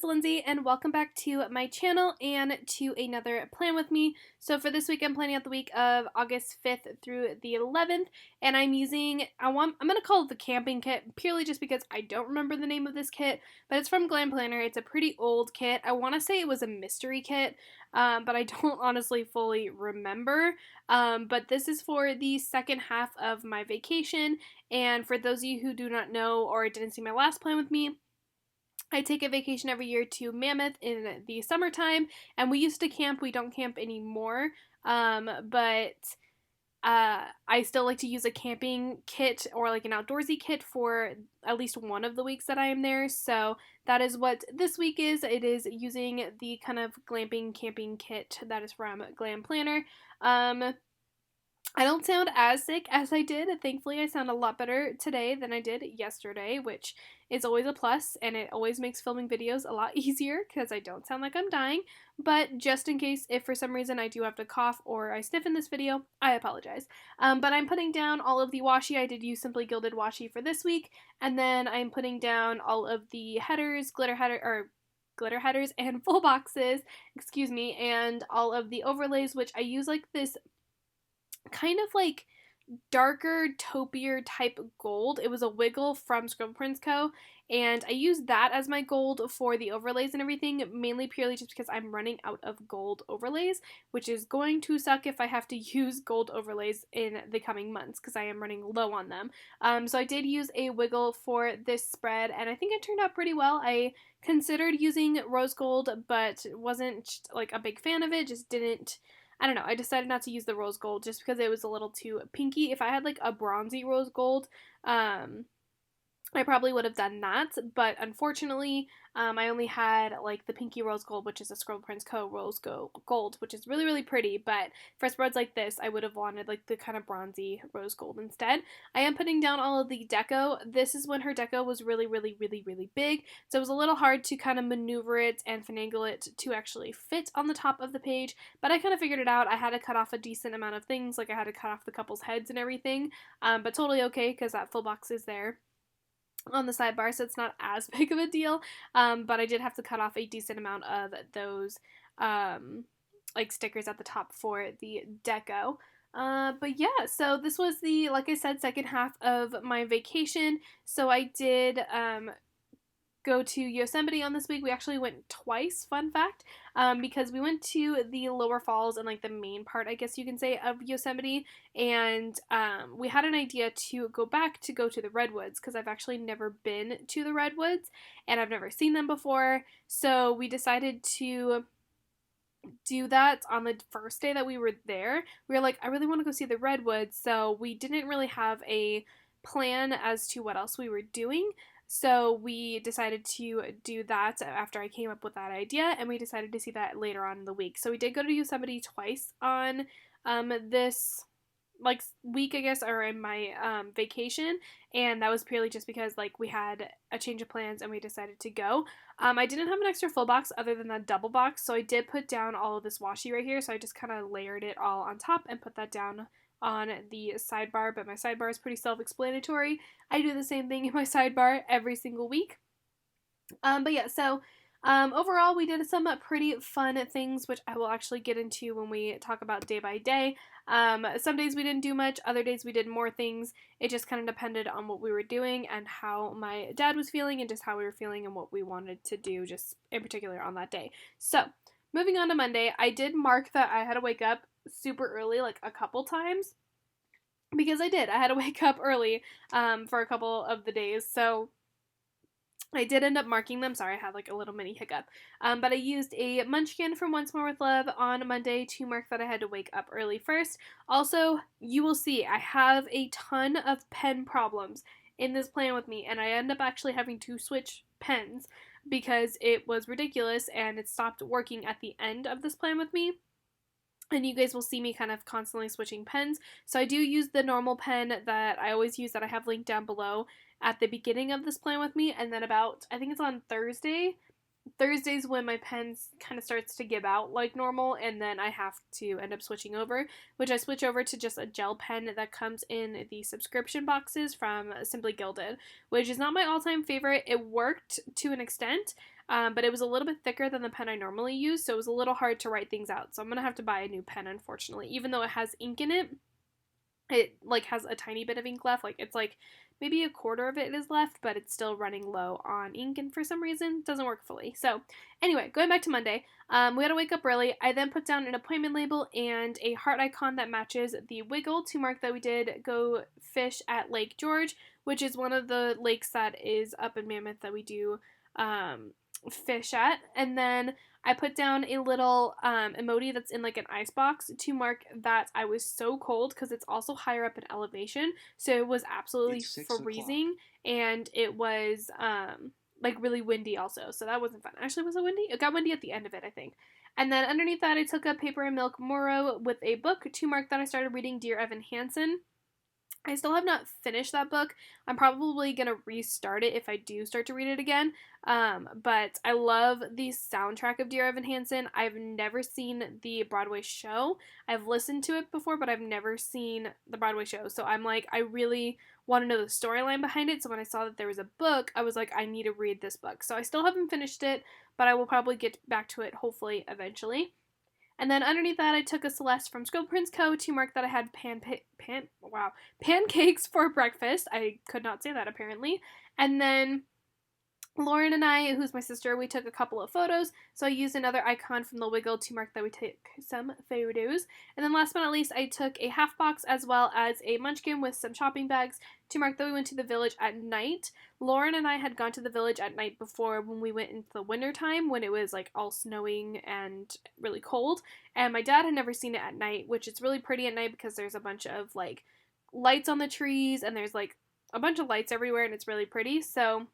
it's Lindsay, and welcome back to my channel and to another plan with me. So for this week, I'm planning out the week of August 5th through the 11th, and I'm using, I'm going to call it the camping kit, purely just because I don't remember the name of this kit, but it's from Glam Planner. It's a pretty old kit. I want to say it was a mystery kit, but I don't honestly fully remember. But this is for the second half of my vacation, and for those of you who do not know or didn't see my last plan with me, I take a vacation every year to Mammoth in the summertime, and we used to camp. We don't camp anymore, but I still like to use a camping kit or like an outdoorsy kit for at least one of the weeks that I am there. So that is what this week is. It is using the kind of glamping camping kit that is from Glam Planner. I don't sound as sick as I did. Thankfully, I sound a lot better today than I did yesterday, which is always a plus, and it always makes filming videos a lot easier because I don't sound like I'm dying. But just in case, if for some reason I do have to cough or I sniff in this video, I apologize. But I'm putting down all of the washi. I did use Simply Gilded washi for this week, and then I'm putting down all of the headers, glitter headers and full boxes, excuse me, and all of the overlays, which I use like this kind of like darker taupier type gold. It was a wiggle from Scribble Prints Co. And I used that as my gold for the overlays and everything, mainly purely just because I'm running out of gold overlays, which is going to suck if I have to use gold overlays in the coming months because I am running low on them. So I did use a wiggle for this spread, and I think it turned out pretty well. I considered using rose gold, but wasn't like a big fan of it, just didn't. I don't know. I decided not to use the rose gold just because it was a little too pinky. If I had like a bronzy rose gold, I probably would have done that, but unfortunately, I only had like the pinky rose gold, which is a Scribble Prints Co. rose gold, which is really, really pretty, but for spreads like this, I would have wanted like the kind of bronzy rose gold instead. I am putting down all of the deco. This is when her deco was really, really, really, really big, so it was a little hard to kind of maneuver it and finagle it to actually fit on the top of the page, but I kind of figured it out. I had to cut off a decent amount of things, like I had to cut off the couple's heads and everything, but totally okay because that full box is there on the sidebar, so it's not as big of a deal, but I did have to cut off a decent amount of those like stickers at the top for the deco. But yeah, so this was the, like I said, second half of my vacation. So I did go to Yosemite on this week. We actually went twice, fun fact, because we went to the lower falls and like the main part, I guess you can say, of Yosemite, and we had an idea to go back to go to the redwoods because I've actually never been to the redwoods and I've never seen them before, so we decided to do that on the first day that we were there. We were like, I really want to go see the redwoods, so we didn't really have a plan as to what else we were doing. So we decided to do that after I came up with that idea, and we decided to see that later on in the week. So we did go to Yosemite twice on this like week, I guess, or in my vacation, and that was purely just because like we had a change of plans and we decided to go. I didn't have an extra full box other than that double box, so I did put down all of this washi right here, so I just kind of layered it all on top and put that down on the sidebar, but my sidebar is pretty self-explanatory. I do the same thing in my sidebar every single week. But yeah, so overall, we did some pretty fun things, which I will actually get into when we talk about day by day. Some days we didn't do much, other days we did more things. It just kind of depended on what we were doing and how my dad was feeling and just how we were feeling and what we wanted to do just in particular on that day. So, moving on to Monday, I did mark that I had to wake up super early like a couple times because I did. I had to wake up early for a couple of the days, so I did end up marking them. Sorry, I had like a little mini hiccup. But I used a munchkin from Once More with Love on Monday to mark that I had to wake up early first. Also, you will see I have a ton of pen problems in this plan with me, and I end up actually having to switch pens because it was ridiculous and it stopped working at the end of this plan with me. And you guys will see me kind of constantly switching pens. So I do use the normal pen that I always use that I have linked down below at the beginning of this plan with me. And then about, I think it's on Thursday, Thursdays when my pens kind of starts to give out like normal, and then I have to end up switching over, which I switch over to just a gel pen that comes in the subscription boxes from Simply Gilded, which is not my all-time favorite. It worked to an extent, but it was a little bit thicker than the pen I normally use, so it was a little hard to write things out. So I'm gonna have to buy a new pen, unfortunately, even though it has ink in it. It like has a tiny bit of ink left, like it's like maybe a quarter of it is left, but it's still running low on ink, and for some reason it doesn't work fully. So anyway, going back to Monday, we had to wake up early. I then put down an appointment label and a heart icon that matches the wiggle to mark that we did go fish at Lake George, which is one of the lakes that is up in Mammoth that we do fish at. And then I put down a little emoji that's in like an ice box to mark that I was so cold, because it's also higher up in elevation, so it was absolutely freezing, and it was like really windy also, so that wasn't fun. Actually, was it windy? It got windy at the end of it, I think. And then underneath that, I took a Paper and Milk Moro with a book to mark that I started reading Dear Evan Hansen. I still have not finished that book. I'm probably going to restart it if I do start to read it again. But I love the soundtrack of Dear Evan Hansen. I've never seen the Broadway show. I've listened to it before, but I've never seen the Broadway show. So I'm like, I really want to know the storyline behind it. So when I saw that there was a book, I was like, I need to read this book. So I still haven't finished it, but I will probably get back to it hopefully eventually. And then underneath that, I took a Celeste from Scroll Prince Co. to mark that I had pancakes for breakfast. I could not say that apparently. And then Lauren and I, who's my sister, we took a couple of photos, so I used another icon from the Wiggle to mark that we took some photos. And then last but not least, I took a half box as well as a munchkin with some shopping bags to mark that we went to the village at night. Lauren and I had gone to the village at night before when we went into the winter time, when it was like all snowing and really cold, and my dad had never seen it at night, which is really pretty at night because there's a bunch of like lights on the trees, and there's like a bunch of lights everywhere, and it's really pretty. So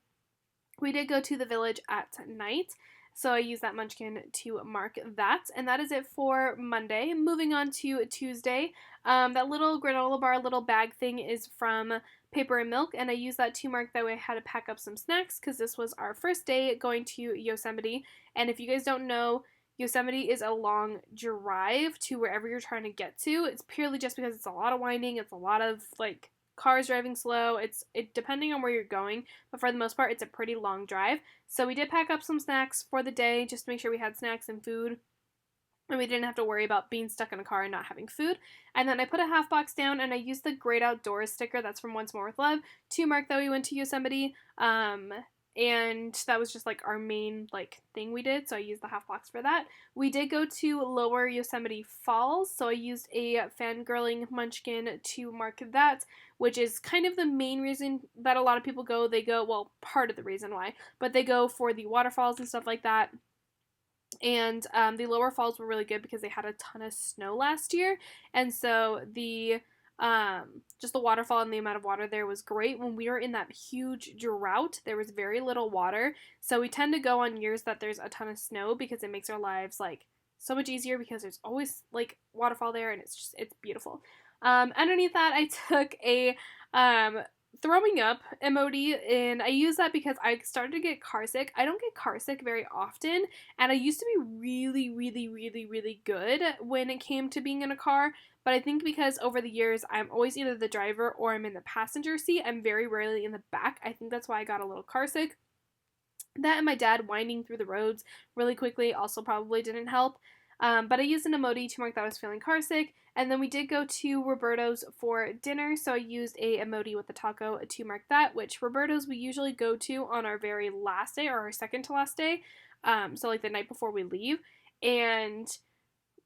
we did go to the village at night, so I used that munchkin to mark that, and that is it for Monday. Moving on to Tuesday, that little granola bar little bag thing is from Paper and Milk, and I used that to mark that we had to pack up some snacks, because this was our first day going to Yosemite, and if you guys don't know, Yosemite is a long drive to wherever you're trying to get to. It's purely just because it's a lot of winding, it's a lot of like cars driving slow. It's depending on where you're going, but for the most part, it's a pretty long drive. So we did pack up some snacks for the day just to make sure we had snacks and food, and we didn't have to worry about being stuck in a car and not having food. And then I put a half box down, and I used the Great Outdoors sticker that's from Once More with Love to mark that we went to Yosemite. And that was just like our main like thing we did, so I used the half box for that. We did go to Lower Yosemite Falls, so I used a fangirling munchkin to mark that, which is kind of the main reason that a lot of people go. They go, well, part of the reason why, but they go for the waterfalls and stuff like that. And the lower falls were really good because they had a ton of snow last year, and so the just the waterfall and the amount of water there was great. When we were in that huge drought, there was very little water, so we tend to go on years that there's a ton of snow because it makes our lives like so much easier, because there's always like waterfall there, and it's beautiful. Underneath that, I took a throwing up emoji, and I use that because I started to get car sick. I don't get car sick very often, and I used to be really, really, really, really good when it came to being in a car, but I think because over the years I'm always either the driver or I'm in the passenger seat. I'm very rarely in the back. I think that's why I got a little car sick. That and my dad winding through the roads really quickly also probably didn't help. But I used an emoji to mark that I was feeling car sick. And then we did go to Roberto's for dinner, so I used a emoji with the taco to mark that, which Roberto's we usually go to on our very last day, or our second to last day, so like the night before we leave. And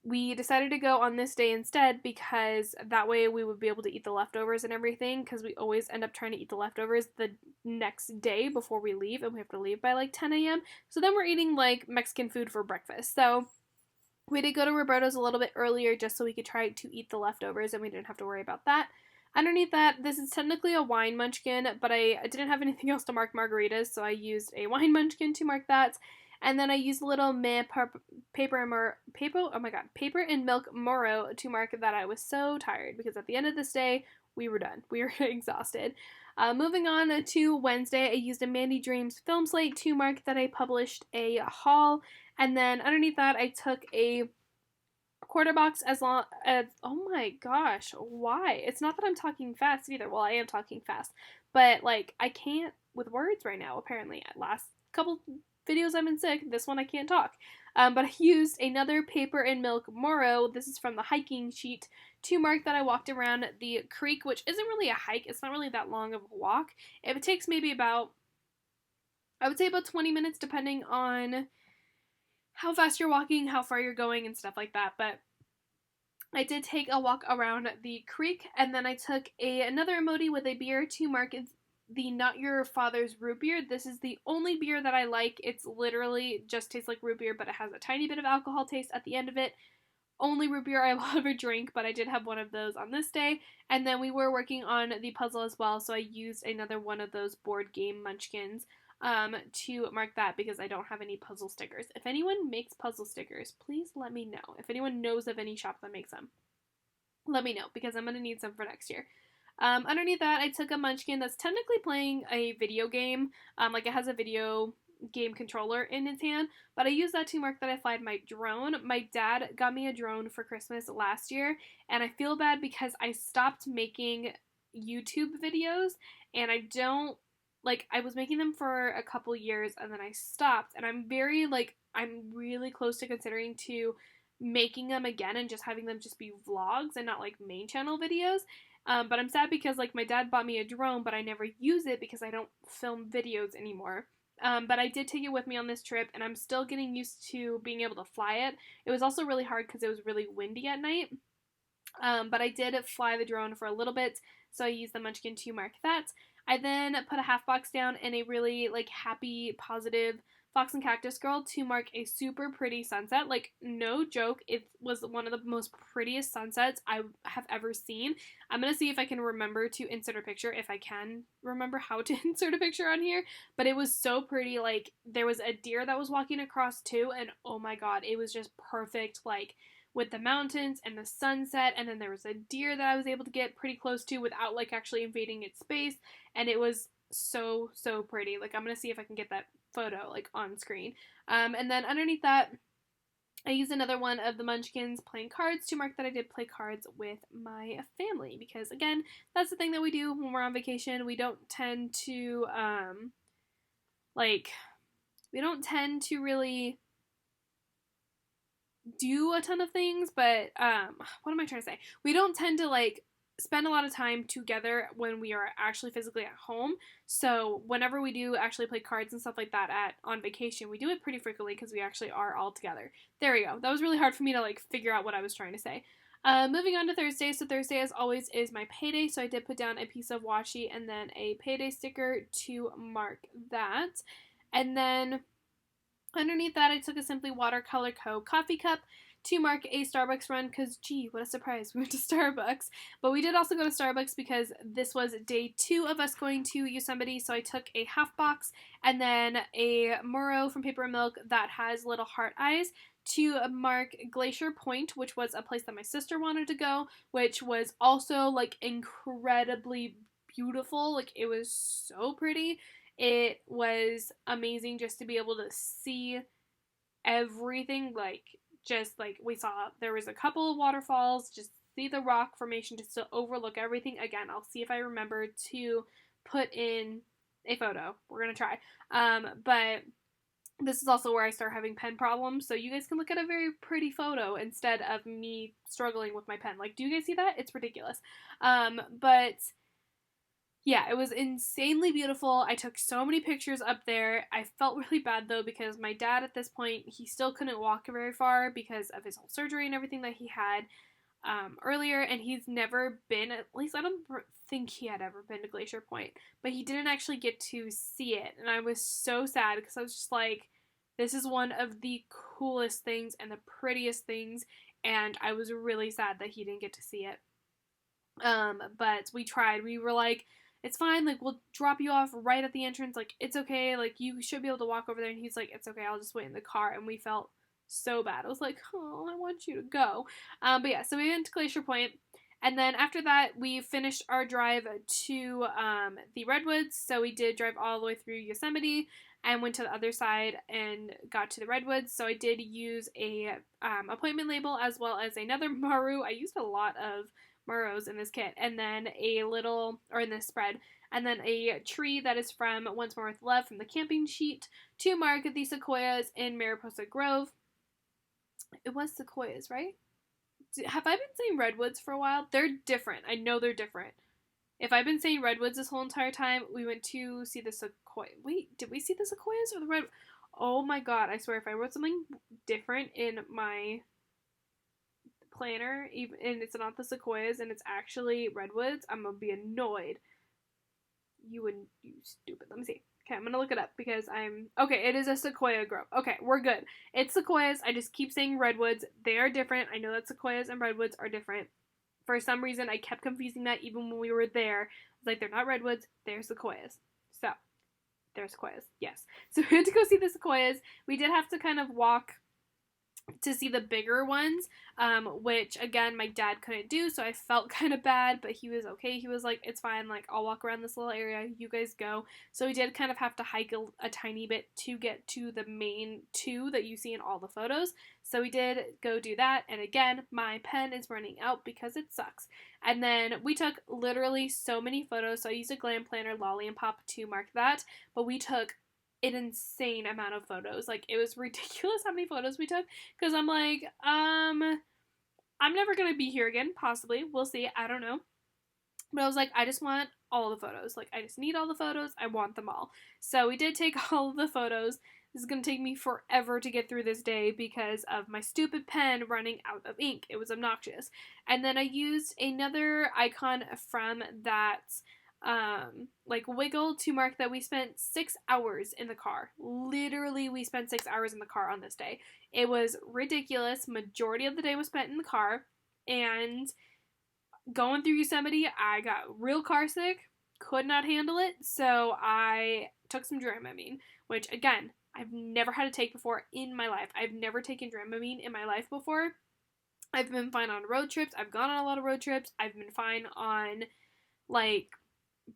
we decided to go on this day instead because that way we would be able to eat the leftovers and everything, because we always end up trying to eat the leftovers the next day before we leave, and we have to leave by like 10 a.m. So then we're eating like Mexican food for breakfast. So we did go to Roberto's a little bit earlier just so we could try to eat the leftovers, and we didn't have to worry about that. Underneath that, this is technically a wine munchkin, but I didn't have anything else to mark margaritas, so I used a wine munchkin to mark that. And then I used a little paper and milk moro to mark that I was so tired, because at the end of this day, we were done. We were exhausted. Moving on to Wednesday, I used a Mandy Dreams film slate to mark that I published a haul, and then underneath that I took a quarter box as long as, oh my gosh, why? It's not that I'm talking fast either. Well, I am talking fast, but like I can't with words right now. Apparently, last couple videos I've been sick. This one I can't talk. But I used another paper and milk Moro. This is from the hiking sheet to mark that I walked around the creek, which isn't really a hike. It's not really that long of a walk. It takes maybe about, I would say about 20 minutes, depending on how fast you're walking, how far you're going, and stuff like that. But I did take a walk around the creek, and then I took another emoji with a beer to mark the Not Your Father's root beer. This is the only beer that I like. It's literally just tastes like root beer, but it has a tiny bit of alcohol taste at the end of it. Only root beer I will ever drink, but I did have one of those on this day. And then we were working on the puzzle as well, so I used another one of those board game munchkins to mark that because I don't have any puzzle stickers. If anyone makes puzzle stickers, please let me know. If anyone knows of any shop that makes them, let me know because I'm going to need some for next year. Underneath that, I took a munchkin that's technically playing a video game. Like it has a video game controller in its hand, but I used that to mark that I flied my drone. My dad got me a drone for Christmas last year, and I feel bad because I stopped making YouTube videos, and I don't, like, I was making them for a couple years, and then I stopped, and I'm really close to considering to making them again and just having them just be vlogs and not, like, main channel videos. But I'm sad because, like, my dad bought me a drone, but I never use it because I don't film videos anymore. But I did take it with me on this trip, and I'm still getting used to being able to fly it. It was also really hard because it was really windy at night. But I did fly the drone for a little bit, so I used the munchkin to mark that. I then put a half box down and a really, like, happy, positive Fox and Cactus Girl to mark a super pretty sunset. Like, no joke, it was one of the most prettiest sunsets I have ever seen. I'm going to see if I can remember to insert a picture, if I can remember how to insert a picture on here. But it was so pretty. Like, there was a deer that was walking across too, and oh my god, it was just perfect, like, with the mountains and the sunset, and then there was a deer that I was able to get pretty close to without, like, actually invading its space, and it was so pretty. Like, I'm gonna see if I can get that photo, like, on screen. And then underneath that, I used another one of the munchkins playing cards to mark that I did play cards with my family, because again, that's the thing that we do when we're on vacation. We don't tend to really do a ton of things, but what am I trying to say? We don't tend to, like, spend a lot of time together when we are actually physically at home. So whenever we do actually play cards and stuff like that on vacation, we do it pretty frequently because we actually are all together. There we go. That was really hard for me to, like, figure out what I was trying to say. Moving on to Thursday. So Thursday, as always, is my payday. So I did put down a piece of washi and then a payday sticker to mark that. And then underneath that, I took a Simply Watercolor Co. coffee cup to mark a Starbucks run because, gee, what a surprise, we went to Starbucks. But we did also go to Starbucks because this was day 2 of us going to Yosemite, so I took a half box and then a Muro from Paper and Milk that has little heart eyes to mark Glacier Point, which was a place that my sister wanted to go, which was also, like, incredibly beautiful. Like, it was so pretty. It was amazing just to be able to see everything, like, just, like, we saw, there was a couple of waterfalls, just see the rock formation, just to overlook everything. Again, I'll see if I remember to put in a photo. We're gonna try. But this is also where I start having pen problems, so you guys can look at a very pretty photo instead of me struggling with my pen. Like, do you guys see that? It's ridiculous. But yeah, it was insanely beautiful. I took so many pictures up there. I felt really bad, though, because my dad at this point, he still couldn't walk very far because of his whole surgery and everything that he had earlier, and he's never been, at least I don't think he had ever been to Glacier Point, but he didn't actually get to see it, and I was so sad because I was just like, this is one of the coolest things and the prettiest things, and I was really sad that he didn't get to see it. But we tried. We were like, it's fine, like, we'll drop you off right at the entrance, like, it's okay, like, you should be able to walk over there, and he's like, it's okay, I'll just wait in the car, and we felt so bad. I was like, oh, I want you to go. But yeah, so we went to Glacier Point, And then after that, we finished our drive to the Redwoods. So we did drive all the way through Yosemite and went to the other side and got to the Redwoods. So I did use a appointment label as well as another Maru. I used a lot of Marus in this kit. And then in this spread. And then a tree that is from Once More With Love from the camping sheet to mark the sequoias in Mariposa Grove. It was sequoias, right? Have I been saying redwoods for a while? They're different. I know they're different. If I've been saying redwoods this whole entire time, we went to see the sequoia. Wait, did we see the sequoias or the red? Oh my god, I swear if I wrote something different in my planner, even and it's not the sequoias and it's actually redwoods, I'm gonna be annoyed. You stupid. Let me see. Okay, I'm gonna look it up because okay, it is a sequoia grove. Okay, we're good. It's sequoias. I just keep saying redwoods. They are different. I know that sequoias and redwoods are different. For some reason, I kept confusing that even when we were there. I was like, they're not redwoods, they're sequoias. So, they're sequoias. Yes. So we had to go see the sequoias. We did have to kind of walk to see the bigger ones, which again my dad couldn't do, so I felt kind of bad, but he was okay. He was like, it's fine, like I'll walk around this little area, you guys go. So we did kind of have to hike a tiny bit to get to the main two that you see in all the photos. So we did go do that, and again my pen is running out because it sucks. And then we took literally so many photos. So I used a Glam planner, Lolly and Pop, to mark that, but we took an insane amount of photos. Like, it was ridiculous how many photos we took, because I'm like, I'm never gonna be here again, possibly, we'll see, I don't know, but I was like, I just want all the photos, like, I just need all the photos, I want them all. So we did take all of the photos. This is gonna take me forever to get through this day because of my stupid pen running out of ink. It was obnoxious. And then I used another icon from that like Wiggle to mark that we spent 6 hours in the car. Literally, we spent 6 hours in the car on this day. It was ridiculous. Majority of the day was spent in the car, and going through Yosemite, I got real car sick, could not handle it, so I took some Dramamine, which again, I've never had to take before in my life. I've never taken Dramamine in my life before. I've been fine on road trips. I've gone on a lot of road trips. I've been fine on, like,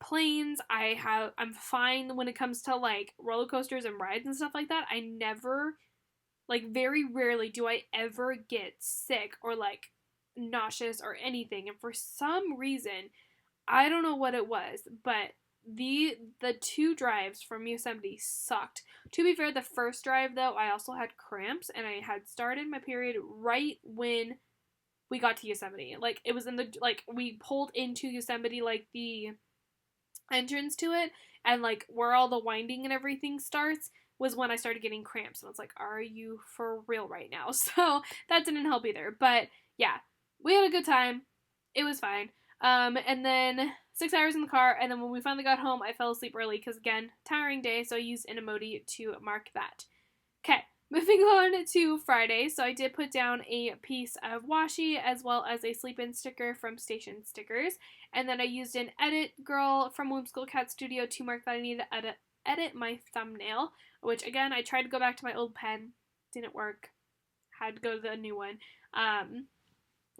planes. I'm fine when it comes to like roller coasters and rides and stuff like that. I never, like, very rarely do I ever get sick or like nauseous or anything. And for some reason, I don't know what it was, but the two drives from Yosemite sucked. To be fair, the first drive though, I also had cramps and I had started my period right when we got to Yosemite. Like, it was we pulled into Yosemite, like the entrance to it, and like where all the winding and everything starts was when I started getting cramps, and I was like, are you for real right now? So that didn't help either. But yeah, we had a good time. It was fine. And then 6 hours in the car, and then when we finally got home, I fell asleep early because, again, tiring day, so I used an emoji to mark that. Okay, moving on to Friday. So I did put down a piece of washi as well as a sleep-in sticker from Station Stickers. And then I used an edit girl from Whimsical Cat Studio to mark that I needed to edit my thumbnail, which again, I tried to go back to my old pen. Didn't work. Had to go to the new one.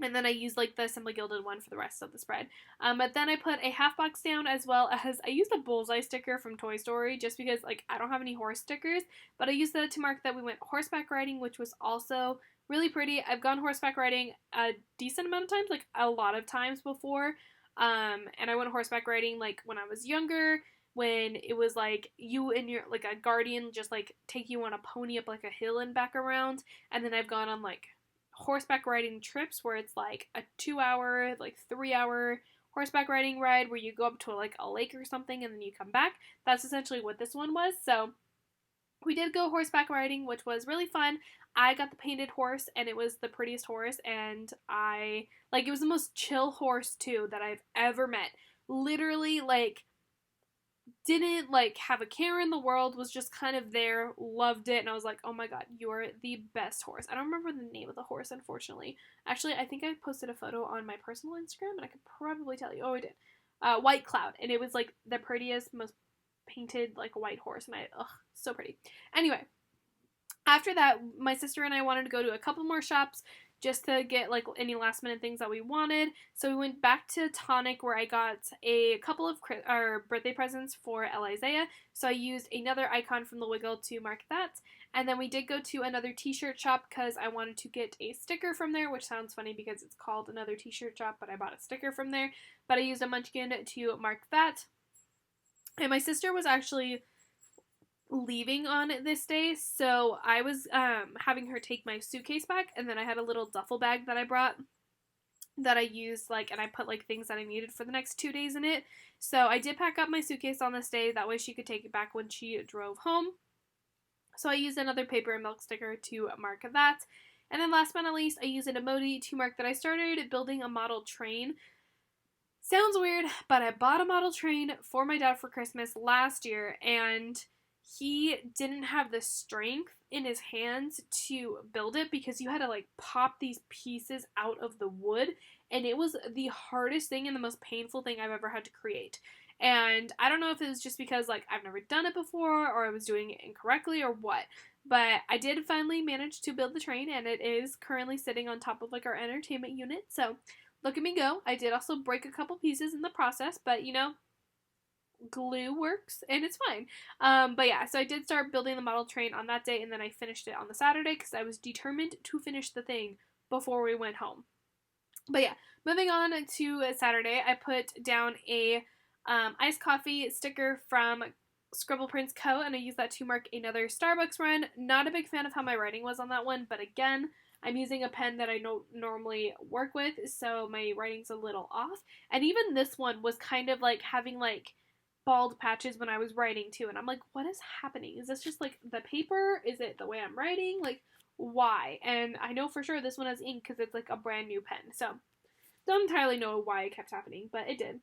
And then I used like the Simply Gilded one for the rest of the spread. But then I put a half box down as well as I used a bullseye sticker from Toy Story just because like I don't have any horse stickers, but I used that to mark that we went horseback riding, which was also really pretty. I've gone horseback riding a decent amount of times, like a lot of times before. And I went horseback riding like when I was younger, when it was like you and your like a guardian just like take you on a pony up like a hill and back around. And then I've gone on like horseback riding trips where it's like a 2-hour, like 3-hour horseback riding ride where you go up to like a lake or something and then you come back. That's essentially what this one was. So we did go horseback riding, which was really fun. I got the painted horse and it was the prettiest horse, and it was the most chill horse too that I've ever met. Literally, like, didn't like have a care in the world, was just kind of there, loved it, and I was like, oh my god, you're the best horse. I don't remember the name of the horse, unfortunately. Actually, I think I posted a photo on my personal Instagram and I could probably tell you. Oh, I did. White Cloud, and it was like the prettiest, most painted like white horse, and so pretty. Anyway, after that, my sister and I wanted to go to a couple more shops just to get like any last minute things that we wanted. So we went back to Tonic where I got a couple of our birthday presents for Isaiah. So I used another icon from the Wiggle to mark that. And then we did go to another t-shirt shop because I wanted to get a sticker from there, which sounds funny because it's called another t-shirt shop, but I bought a sticker from there. But I used a munchkin to mark that. And my sister was actually leaving on this day, so I was having her take my suitcase back, and then I had a little duffel bag that I brought that I used, like, and I put like things that I needed for the next 2 days in it. So I did pack up my suitcase on this day, that way she could take it back when she drove home. So I used another paper and milk sticker to mark that. And then last but not least, I used an emoji to mark that I started building a model train. Sounds weird, but I bought a model train for my dad for Christmas last year, and he didn't have the strength in his hands to build it because you had to like pop these pieces out of the wood, and it was the hardest thing and the most painful thing I've ever had to create. And I don't know if it was just because like I've never done it before or I was doing it incorrectly or what, but I did finally manage to build the train, and it is currently sitting on top of like our entertainment unit. So look at me go. I did also break a couple pieces in the process, but you know, glue works and it's fine. But yeah, so I did start building the model train on that day, and then I finished it on the Saturday because I was determined to finish the thing before we went home. But yeah, moving on to Saturday, I put down a iced coffee sticker from Scribble Prints Co. and I used that to mark another Starbucks run. Not a big fan of how my writing was on that one, but again, I'm using a pen that I don't normally work with, so my writing's a little off. And even this one was kind of like having like bald patches when I was writing too, and I'm like, what is happening? Is this just like the paper? Is it the way I'm writing? Like, why? And I know for sure this one has ink because it's like a brand new pen, so don't entirely know why it kept happening, but it did.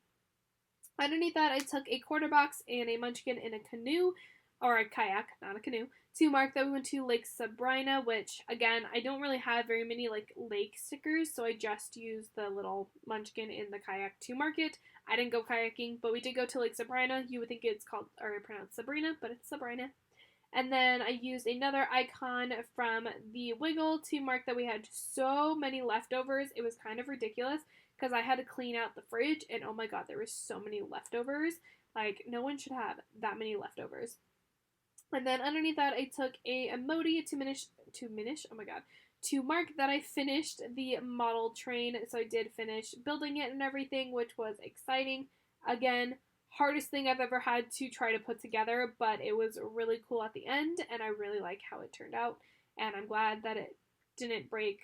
Underneath that, I took a quarter box and a munchkin in a canoe, or a kayak, not a canoe, to mark that we went to Lake Sabrina, which, again, I don't really have very many, like, lake stickers, so I just used the little munchkin in the kayak to mark it. I didn't go kayaking, but we did go to Lake Sabrina. You would think it's called, or pronounced Sabrina, but it's Sabrina. And then I used another icon from the Wiggle to mark that we had so many leftovers. It was kind of ridiculous because I had to clean out the fridge, and oh my god, there were so many leftovers. Like, no one should have that many leftovers. And then underneath that, I took a emoji to mark that I finished the model train. So I did finish building it and everything, which was exciting. Again, hardest thing I've ever had to try to put together, but it was really cool at the end, and I really like how it turned out. And I'm glad that it didn't break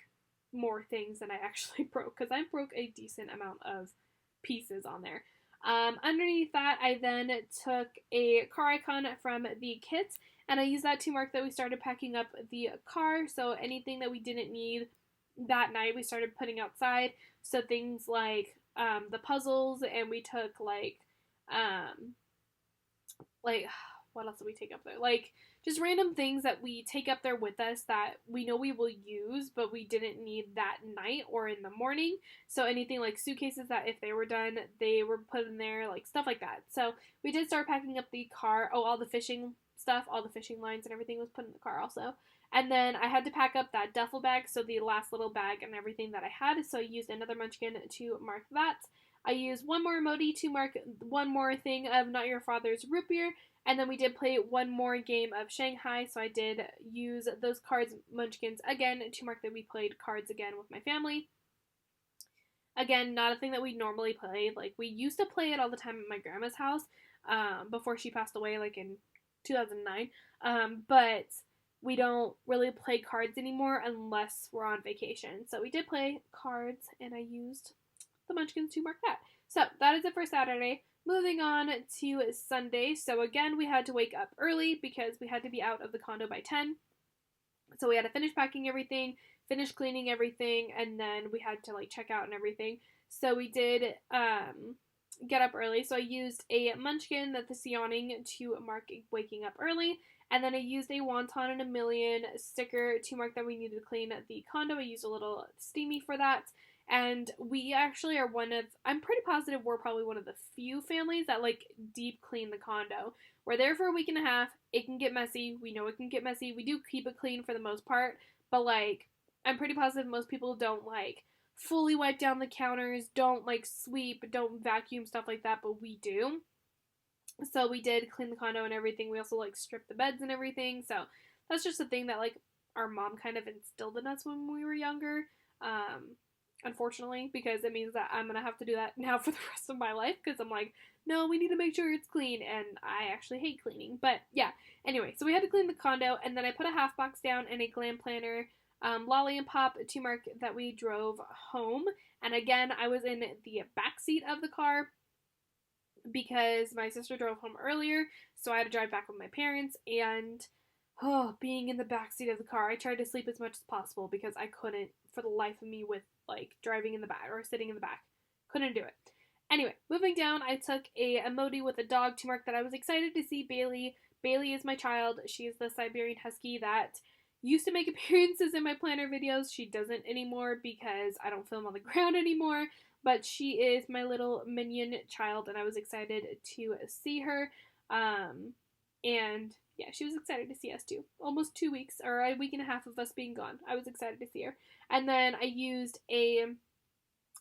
more things than I actually broke, because I broke a decent amount of pieces on there. Underneath that, I then took a car icon from the kit, and I used that to mark that we started packing up the car. So anything that we didn't need that night, we started putting outside. So things like the puzzles, and we took like what else did we take up there? Like just random things that we take up there with us that we know we will use, but we didn't need that night or in the morning. So anything like suitcases that if they were done, they were put in there, like stuff like that. So we did start packing up the car. Oh, all the fishing stuff, all the fishing lines and everything was put in the car also. And then I had to pack up that duffel bag, so the last little bag and everything that I had. So I used another munchkin to mark that. I used one more emoji to mark one more thing of Not Your Father's Root Beer. And then we did play one more game of Shanghai, so I did use those cards, munchkins, again, to mark that we played cards again with my family. Again, not a thing that we normally play. Like, we used to play it all the time at my grandma's house before she passed away, like in 2009. But we don't really play cards anymore unless we're on vacation. So we did play cards, and I used the munchkins to mark that. So that is it for Saturday. Moving on to Sunday. So again, we had to wake up early because we had to be out of the condo by 10. So we had to finish packing everything, finish cleaning everything, and then we had to like check out and everything. So we did get up early. So I used a munchkin, that's the yawning, to mark waking up early. And then I used a wonton and a million sticker to mark that we needed to clean the condo. I used a little steamy for that. And we actually are I'm pretty positive we're probably one of the few families that like deep clean the condo. We're there for a week and a half. It can get messy. We know it can get messy. We do keep it clean for the most part, but like I'm pretty positive most people don't like fully wipe down the counters, don't like sweep, don't vacuum, stuff like that, but we do. So we did clean the condo and everything. We also like stripped the beds and everything. So that's just a thing that like our mom kind of instilled in us when we were younger. Unfortunately, because it means that I'm gonna have to do that now for the rest of my life, because I'm like, no, we need to make sure it's clean, and I actually hate cleaning. But yeah, anyway, so we had to clean the condo, and then I put a half box down and a Glam planner, Lolly and Pop to mark that we drove home. And again, I was in the back seat of the car because my sister drove home earlier, so I had to drive back with my parents. And being in the back seat of the car, I tried to sleep as much as possible because I couldn't, for the life of me, with like driving in the back or sitting in the back. Couldn't do it. Anyway, moving down, I took a emoji with a dog to mark that I was excited to see Bailey. Bailey is my child. She is the Siberian Husky that used to make appearances in my planner videos. She doesn't anymore because I don't film on the ground anymore. But she is my little minion child, and I was excited to see her. And yeah, she was excited to see us too. Almost 2 weeks, or a week and a half of us being gone. I was excited to see her. And then I used a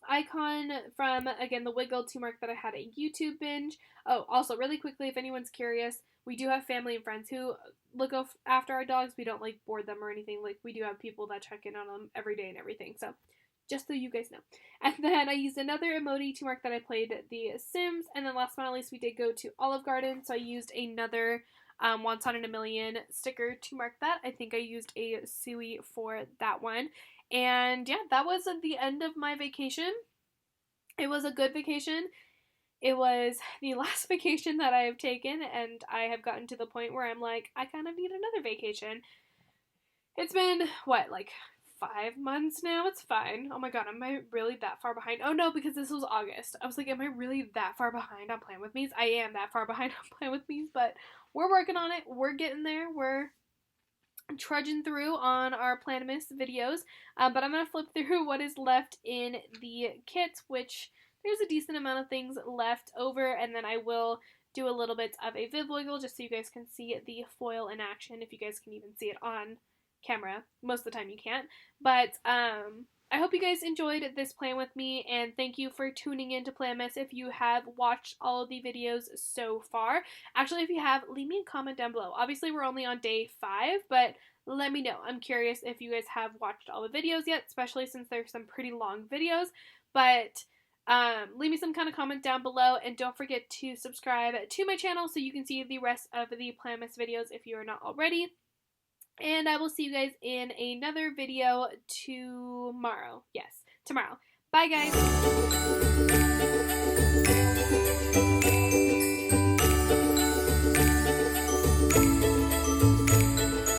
icon from, again, the Wiggle to mark that I had a YouTube binge. Oh, also, really quickly, if anyone's curious, we do have family and friends who look after our dogs. We don't, like, board them or anything. Like, we do have people that check in on them every day and everything. So, just so you guys know. And then I used another emoji to mark that I played The Sims. And then last but not least, we did go to Olive Garden. So I used another Once on in a Million sticker to mark that. I think I used a Suey for that one. And yeah, that was the end of my vacation. It was a good vacation. It was the last vacation that I have taken, and I have gotten to the point where I'm like, I kind of need another vacation. It's been, what, like 5 months now? It's fine. Oh my god, am I really that far behind? Oh no, because this was August. I was like, am I really that far behind on Plan With Me's? I am that far behind on Plan With Me's, but we're working on it. We're getting there. We're trudging through on our Planimus videos, but I'm going to flip through what is left in the kit, which there's a decent amount of things left over, and then I will do a little bit of a Viv Wiggle just so you guys can see the foil in action, if you guys can even see it on camera. Most of the time you can't, but I hope you guys enjoyed this Plan With Me, and thank you for tuning in to Planimus if you have watched all of the videos so far. Actually, if you have, leave me a comment down below. Obviously, we're only on day 5, but let me know. I'm curious if you guys have watched all the videos yet, especially since there's some pretty long videos, but leave me some kind of comment down below, and don't forget to subscribe to my channel so you can see the rest of the Planimus videos if you are not already. And I will see you guys in another video tomorrow. Yes, tomorrow. Bye, guys.